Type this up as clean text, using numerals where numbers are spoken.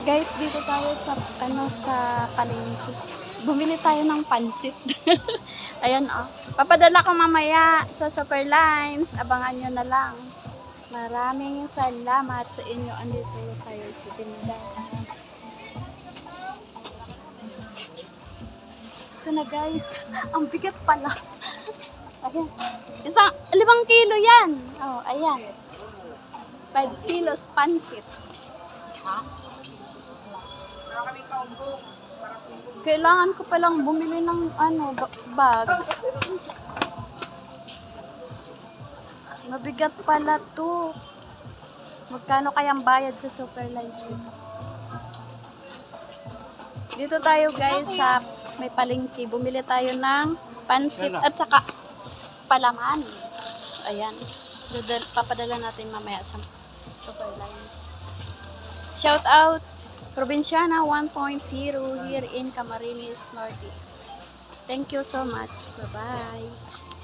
Guys, dito tayo sa sa palengke. Bumili tayo ng pansit. Ayan oh. Papadala ko mamaya sa Superlines. Abangan nyo na lang. Maraming salamat sa inyo. Andito tayo sa tindahan. Ito na guys. Ang bigat pala. Ayan. 5 kilo yan. Oh, ayan. 5 kilos pansit. Ha? Kailangan ko palang bumili ng bag. Mabigat pala to. Magkano kayang bayad sa Superlines? Dito tayo guys sa may palengke. Bumili tayo ng pansit at saka palaman. Ayan. Papadala natin mamaya sa Superlines. Shout out Provinciana 1.0 here in Camarines Norte. Thank you so much. Bye-bye.